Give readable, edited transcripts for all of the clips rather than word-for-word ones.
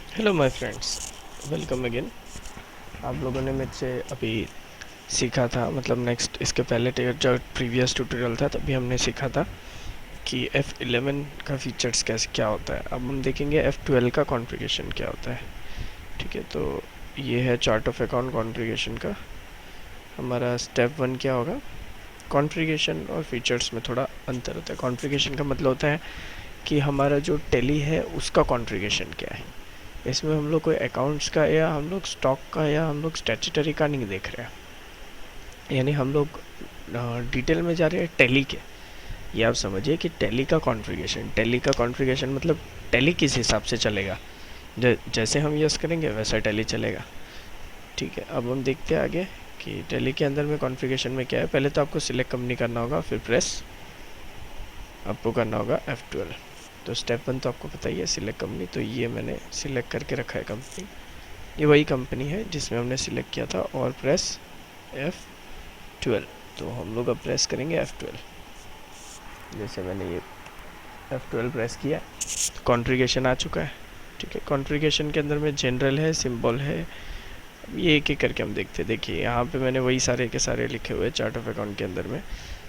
Hello my friends, welcome again. आप लोगों ने मुझसे अभी सीखा था, मतलब नेक्स्ट इसके पहले जो प्रीवियस ट्यूटोरियल था तभी हमने सीखा था कि F11 का फीचर्स कैसे क्या होता है। अब हम देखेंगे F12 का कॉन्फ़िगरेशन क्या होता है। ठीक है, तो ये है चार्ट ऑफ अकाउंट कॉन्फ़िगरेशन का। हमारा स्टेप 1 क्या होगा? कॉन्फ़िगरेशन और फीचर्स में थोड़ा अंतर होता है। कॉन्फ़िगरेशन का मतलब होता है कि हमारा जो टैली है उसका कॉन्फ़िगरेशन क्या है। इसमें हम लोग कोई अकाउंट्स का या हम लोग स्टॉक का या हम लोग स्टैट्यूटरी का नहीं देख रहे हैं, यानी हम लोग डिटेल में जा रहे हैं टैली के। ये आप समझिए कि टैली का कॉन्फ़िगरेशन मतलब टैली किस हिसाब से चलेगा। जैसे हम यस करेंगे वैसा टैली चलेगा। ठीक है, अब हम देखते हैं आगे कि टैली के अंदर में कॉन्फ़िगरेशन में क्या है। पहले तो आपको सिलेक्ट कंपनी करना होगा, फिर प्रेस आपको करना होगा F12। तो स्टेप 1 तो आपको पता ही है, सिलेक्ट कंपनी। तो ये मैंने सिलेक्ट करके रखा है कंपनी। ये वही कंपनी है जिसमें हमने सिलेक्ट किया था, और प्रेस F12। तो हम लोग अब प्रेस करेंगे F12। जैसे मैंने ये F12 प्रेस किया, कॉन्फ़िगरेशन आ चुका है। ठीक है, कॉन्फ़िगरेशन के अंदर में जनरल है, सिंबल है। ये एक एक करके हम देखते हैं। देखिए यहाँ पे मैंने वही सारे के सारे लिखे हुए चार्ट ऑफ अकाउंट के अंदर में।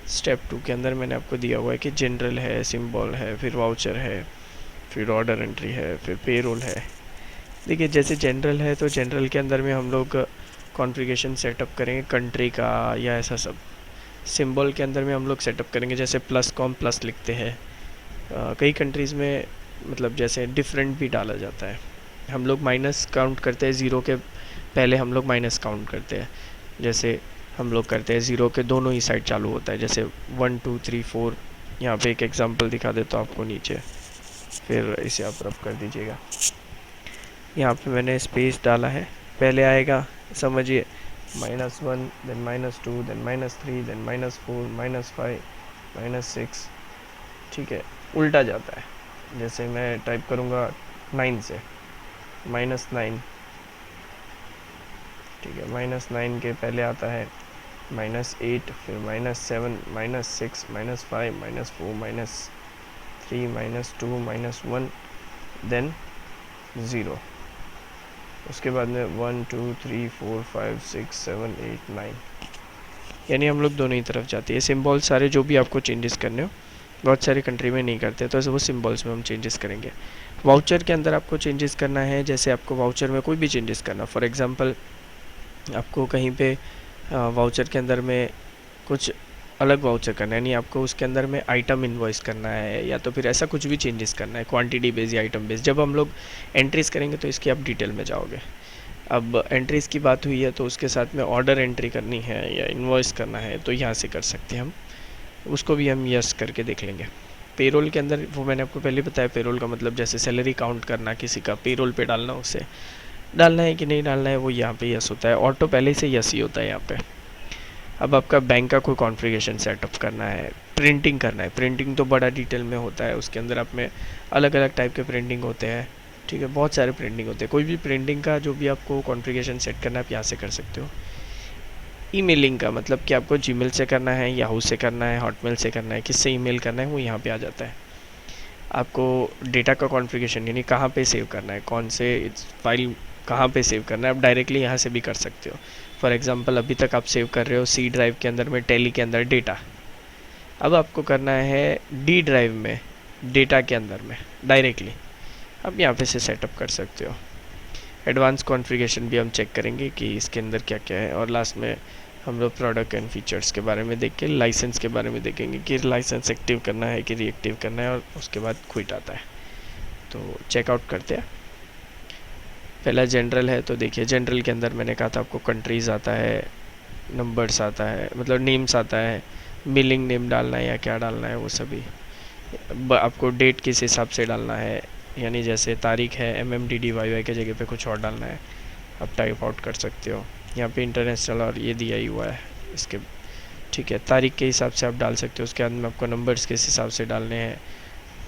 स्टेप 2 के अंदर मैंने आपको दिया हुआ है कि जनरल है, सिंबल है, फिर वाउचर है, फिर ऑर्डर एंट्री है, फिर पेरोल है। देखिए जैसे जनरल है तो जनरल के अंदर में हम लोग कॉन्फ़िगरेशन सेटअप करेंगे कंट्री का या ऐसा सब। सिंबल के अंदर में हम लोग सेटअप करेंगे, जैसे प्लस कॉम प्लस लिखते हैं। कई कंट्रीज़ में मतलब जैसे डिफरेंट भी डाला जाता है। हम लोग माइनस काउंट करते हैं, ज़ीरो के पहले हम लोग माइनस काउंट करते हैं। जैसे हम लोग करते हैं ज़ीरो के दोनों ही साइड चालू होता है, जैसे 1 2 3 4। यहाँ पे एक एग्जांपल दिखा देता हूँ आपको नीचे, फिर इसे आप रब कर दीजिएगा। यहाँ पे मैंने स्पेस डाला है, पहले आएगा समझिए -1, देन -2, देन -3, देन -4, -5, -6। ठीक है, उल्टा जाता है। जैसे मैं टाइप करूँगा 9 से -9। ठीक है, -9 के पहले आता है -8, फिर -7, -6, -5, -4, -3, -2, -1, देन 0। उसके बाद में 1 2 3 4 5 6 7 8 9, यानी हम लोग दोनों ही तरफ जाते हैं। सिम्बॉल सारे जो भी आपको चेंजेस करने हो, बहुत सारी कंट्री में नहीं करते, तो ऐसे वो सिम्बॉल्स में हम चेंजेस करेंगे। वाउचर के अंदर आपको चेंजेस करना है, जैसे आपको वाउचर में कोई भी चेंजेस करना, फॉर एग्जांपल आपको कहीं पे वाउचर के अंदर में कुछ अलग वाउचर करना है, यानी आपको उसके अंदर में आइटम इन्वॉइस करना है या तो फिर ऐसा कुछ भी चेंजेस करना है, क्वांटिटी बेस या आइटम बेस। जब हम लोग एंट्रीज करेंगे तो इसकी आप डिटेल में जाओगे। अब एंट्रीज़ की बात हुई है तो उसके साथ में ऑर्डर एंट्री करनी है या इन्वॉइस करना है तो यहाँ से कर सकते हैं हम। उसको भी हम यस करके देख लेंगे। पेरोल के अंदर वो मैंने आपको पहले बताया, पेरोल का मतलब जैसे सैलरी काउंट करना, किसी का पेरोल पे डालना, उसे डालना है कि नहीं डालना है वो यहाँ पे यस होता है। ऑटो पहले से यस ही होता है यहाँ पे। अब आपका बैंक का कोई कॉन्फ़िगरेशन सेटअप करना है, प्रिंटिंग करना है। प्रिंटिंग तो बड़ा डिटेल में होता है, उसके अंदर आप में अलग अलग टाइप के प्रिंटिंग होते हैं। ठीक है, बहुत सारे प्रिंटिंग होते हैं। कोई भी प्रिंटिंग का जो भी आपको कॉन्फ़िगरेशन सेट करना है आप यहाँ से कर सकते हो। ईमेलिंग का मतलब कि आपको जीमेल से करना है, याहू से करना है, हॉटमेल से करना है, किससे ईमेल करना है वो यहाँ पे आ जाता है। आपको डेटा का कॉन्फ़िगरेशन यानी कहाँ पे सेव करना है, कौन से फाइल कहाँ पे सेव करना है, आप डायरेक्टली यहाँ से भी कर सकते हो। फॉर एग्जांपल अभी तक आप सेव कर रहे हो सी ड्राइव के अंदर में, टैली के अंदर डेटा। अब आपको करना है डी ड्राइव में, डेटा के अंदर में डायरेक्टली, आप यहाँ पे से सेटअप कर सकते हो। एडवांस कॉन्फ़िगरेशन भी हम चेक करेंगे कि इसके अंदर क्या क्या है, और लास्ट में हम लोग प्रोडक्ट एंड फीचर्स के बारे में देख के लाइसेंस के बारे में देखेंगे कि लाइसेंस एक्टिव करना है कि रीएक्टिव करना है, और उसके बाद क्विट आता है। तो चेकआउट करते हैं। पहला जनरल है, तो देखिए जनरल के अंदर मैंने कहा था आपको कंट्रीज़ आता है, नंबर्स आता है, मतलब नेम्स आता है, बिलिंग नेम डालना है या क्या डालना है वो सभी। आपको डेट किस हिसाब से डालना है, यानी जैसे तारीख है MMDDYY के जगह पे कुछ और डालना है, आप टाइप आउट कर सकते हो। यहाँ पे इंटरनेशनल और ये दिया ही हुआ है इसके। ठीक है, तारीख के हिसाब से आप डाल सकते हो, उसके बाद में आपको नंबर्स किस हिसाब से डालने हैं,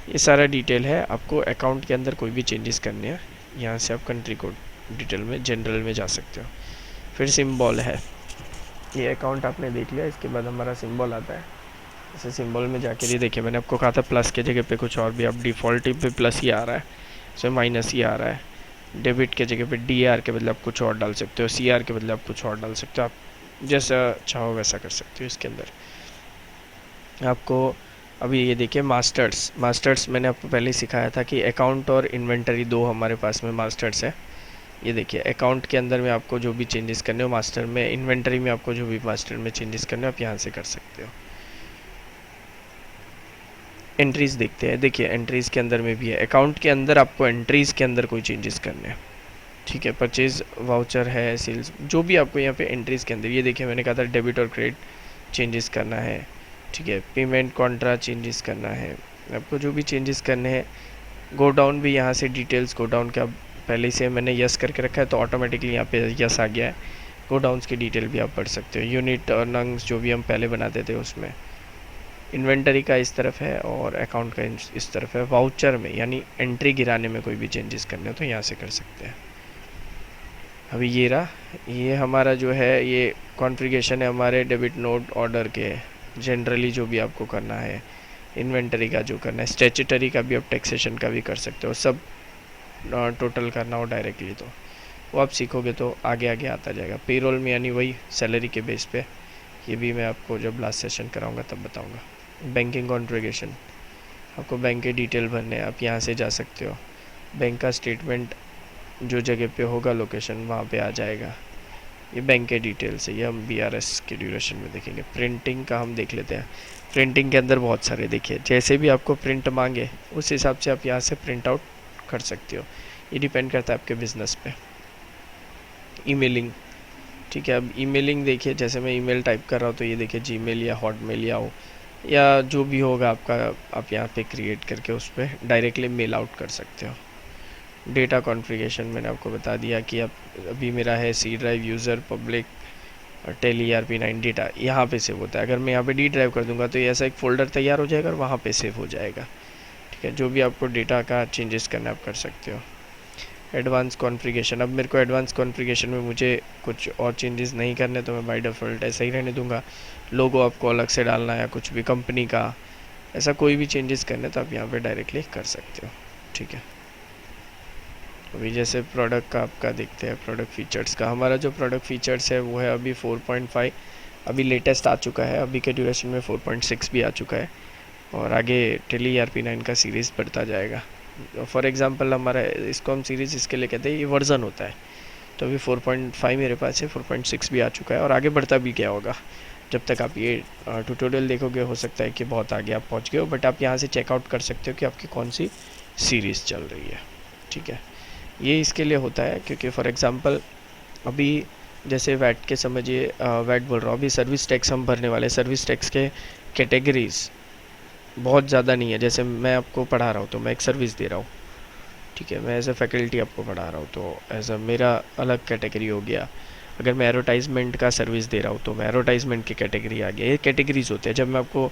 ये सारा डिटेल है। आपको अकाउंट के अंदर कोई भी चेंजेस करने हैं, यहाँ से आप कंट्री कोड डिटेल में जनरल में जा सकते हो। फिर सिंबल है, ये अकाउंट आपने देख लिया, इसके बाद हमारा सिंबल आता है। जैसे सिंबल में जाके ये देखिए मैंने आपको कहा था प्लस के जगह पे कुछ और भी, अब डिफ़ॉल्ट पे प्लस ही आ रहा है, इसमें माइनस ही आ रहा है। डेबिट के जगह पे DR के बदले आप कुछ और डाल सकते हो, CR के बदले आप कुछ और डाल सकते हो, आप जैसा चाहो वैसा कर सकते हो। इसके अंदर आपको अभी ये देखिए मास्टर्स मैंने आपको पहले ही सिखाया था कि अकाउंट और इन्वेंटरी दो हमारे पास में मास्टर्स है। ये देखिए अकाउंट के अंदर में आपको जो भी चेंजेस करने हो मास्टर में, इन्वेंटरी में आपको जो भी मास्टर में चेंजेस करने हो आप यहाँ से कर सकते हो। एंट्रीज देखते हैं, देखिए एंट्रीज के अंदर में भी है, अकाउंट के अंदर आपको एंट्रीज के अंदर कोई चेंजेस करने हैं, ठीक है। परचेज वाउचर है, सेल्स, जो भी आपको यहाँ पे एंट्रीज के अंदर, ये देखिए मैंने कहा था डेबिट और क्रेडिट चेंजेस करना है, ठीक है। पेमेंट कॉन्ट्रा चेंजेस करना है, आपको जो भी चेंजेस करने हैं। गो डाउन भी यहाँ से डिटेल्स, गो डाउन का पहले से मैंने यस करके रखा है तो ऑटोमेटिकली यहाँ पे यस आ गया है। गो डाउन्स की डिटेल भी आप पढ़ सकते हो। यूनिट और नंग्स जो भी हम पहले बनाते थे उसमें। इन्वेंटरी का इस तरफ है और अकाउंट का इस तरफ है। वाउचर में यानी एंट्री गिराने में कोई भी चेंजेस करने हो तो यहाँ से कर सकते हैं। अभी ये रहा, ये हमारा जो है ये कॉन्फ़िगरेशन है हमारे डेबिट नोट ऑर्डर के, जनरली जो भी आपको करना है। इन्वेंटरी का जो करना है, स्टैट्यूटरी का भी आप टैक्सेशन का भी कर सकते हो, सब टोटल करना हो डायरेक्टली तो वो आप सीखोगे तो आगे आगे आता जाएगा। पेरोल में यानी वही सैलरी के बेस पे, ये भी मैं आपको जब लास्ट सेशन कराऊंगा तब बताऊंगा। बैंकिंग कॉन्फ़िगरेशन, आपको बैंक के डिटेल भरने हैं, आप यहाँ से जा सकते हो। बैंक का स्टेटमेंट जो जगह पे होगा लोकेशन वहाँ पे आ जाएगा। ये बैंक के डिटेल्स है, ये हम BRS के ड्यूरेशन में देखेंगे। प्रिंटिंग का हम देख लेते हैं। प्रिंटिंग के अंदर बहुत सारे, देखिए जैसे भी आपको प्रिंट मांगे उस हिसाब से आप यहाँ से प्रिंट आउट कर सकते हो, ये डिपेंड करता है आपके बिज़नेस पे। ईमेलिंग, ठीक है। अब ईमेलिंग देखिए, जैसे मैं ईमेल टाइप कर रहा हूँ तो ये देखिए जीमेल या हॉटमेल या जो भी होगा आपका, आप यहाँ पे क्रिएट करके उस पर डायरेक्टली मेल आउट कर सकते हो। डेटा कॉन्फ़िगरेशन मैंने आपको बता दिया कि अब अभी मेरा है C drive, user, public, Tally ERP9 data यहाँ पे सेव होता है। अगर मैं यहाँ पे D ड्राइव कर दूंगा तो ऐसा एक फ़ोल्डर तैयार हो जाएगा और वहाँ पे सेव हो जाएगा, ठीक है। जो भी आपको डेटा का चेंजेस करना आप कर सकते हो। एडवांस कॉन्फ़िगरेशन, अब मेरे को एडवांस कॉन्फ़िगरेशन में मुझे कुछ और चेंजेस नहीं करने तो मैं बाय डिफ़ॉल्ट ऐसा ही रहने दूंगा। लोगो आपको अलग से डालना है, कुछ भी कंपनी का ऐसा कोई भी चेंजेस करने तो आप यहाँ पे डायरेक्टली कर सकते हो, ठीक है। अभी जैसे प्रोडक्ट का आपका देखते हैं, प्रोडक्ट फीचर्स का। हमारा जो प्रोडक्ट फीचर्स है वो है अभी 4.5, अभी लेटेस्ट आ चुका है, अभी के ड्यूरेशन में 4.6 भी आ चुका है और आगे टेली ERP9 का सीरीज़ बढ़ता जाएगा। फॉर एग्जांपल हमारा इसको हम सीरीज़ इसके लिए कहते हैं, ये वर्जन होता है। तो अभी 4.5 मेरे पास है, 4.6 भी आ चुका है और आगे बढ़ता भी क्या होगा। जब तक आप ये ट्यूटोरियल देखोगे हो सकता है कि बहुत आगे आप पहुँच गए हो, बट आप यहाँ से चेकआउट कर सकते हो कि आपकी कौन सी सीरीज़ चल रही है, ठीक है। ये इसके लिए होता है क्योंकि फॉर एग्जांपल अभी जैसे वैट के समझिए, वैट बोल रहा हूँ, अभी सर्विस टैक्स हम भरने वाले। सर्विस टैक्स के कैटेगरीज बहुत ज़्यादा नहीं है। जैसे मैं आपको पढ़ा रहा हूँ तो मैं एक सर्विस दे रहा हूँ, ठीक है। मैं एज ए फैकल्टी आपको पढ़ा रहा हूँ तो एज अ मेरा अलग कैटेगरी हो गया। अगर मैं एडवर्टाइजमेंट का सर्विस दे रहा हूँ तो मैं एडवर्टाइजमेंट की कैटेगरी आ गया। ये कैटेगरीज होते हैं। जब मैं आपको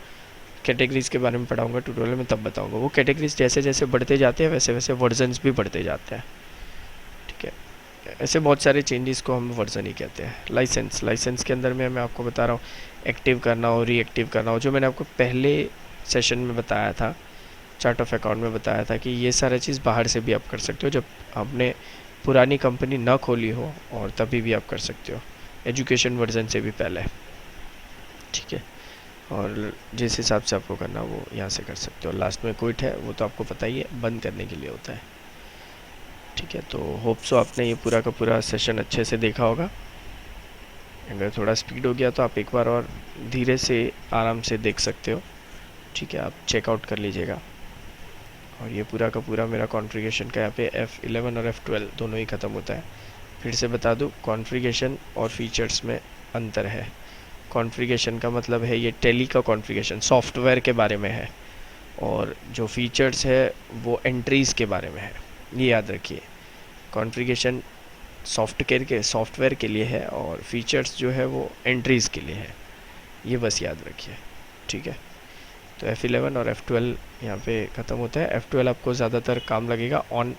कैटेगरीज के बारे में पढ़ाऊँगा ट्यूटोरियल में तब बताऊँगा। वो कैटेगरीज जैसे जैसे बढ़ते जाते हैं वैसे वैसे वर्जन्स भी बढ़ते जाते हैं, ऐसे बहुत सारे चेंजेस को हम वर्जन ही कहते हैं। लाइसेंस के अंदर में मैं आपको बता रहा हूँ, एक्टिव करना हो, रीएक्टिव करना हो, जो मैंने आपको पहले सेशन में बताया था, चार्ट ऑफ अकाउंट में बताया था कि ये सारा चीज़ बाहर से भी आप कर सकते हो जब आपने पुरानी कंपनी ना खोली हो, और तभी भी आप कर सकते हो एजुकेशन वर्जन से भी पहले, ठीक है। और जिस हिसाब से आपको करना वो यहाँ से कर सकते हो। लास्ट में क्विट है, वो तो आपको पता ही है, बंद करने के लिए होता है, ठीक है। तो होप सो आपने ये पूरा का पूरा सेशन अच्छे से देखा होगा। अगर थोड़ा स्पीड हो गया तो आप एक बार और धीरे से आराम से देख सकते हो, ठीक है। आप चेकआउट कर लीजिएगा। और ये पूरा का पूरा मेरा कॉन्फ़िगरेशन का यहाँ पे F11 और F12 दोनों ही ख़त्म होता है। फिर से बता दूँ, कॉन्फ़िगरेशन और फीचर्स में अंतर है। कॉन्फ़िगरेशन का मतलब है ये टेली का कॉन्फ़िगरेशन सॉफ्टवेयर के बारे में है, और जो फीचर्स है वो एंट्रीज़ के बारे में है। ये याद रखिए, कॉन्फ़िगरेशन सॉफ्टवेयर के लिए है और फीचर्स जो है वो एंट्रीज़ के लिए है। ये बस याद रखिए, ठीक है। तो F11 और F12 यहाँ पे ख़त्म होता है। F12 आपको ज़्यादातर काम लगेगा ऑन,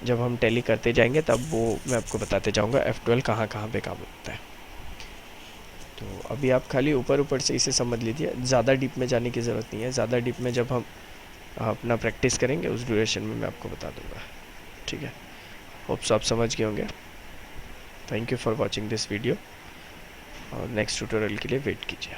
जब हम टैली करते जाएंगे तब वो मैं आपको बताते जाऊँगा F12 कहाँ कहाँ पे काम लगता है। तो अभी आप खाली ऊपर ऊपर से इसे समझ लीजिए, ज़्यादा डीप में जाने की ज़रूरत नहीं है। ज़्यादा डीप में जब हम अपना प्रैक्टिस करेंगे उस ड्यूरेशन में मैं आपको बता दूँगा, ठीक है। होप्स आप समझ गए होंगे। Thank you for watching this video और नेक्स्ट ट्यूटोरियल के लिए वेट कीजिए।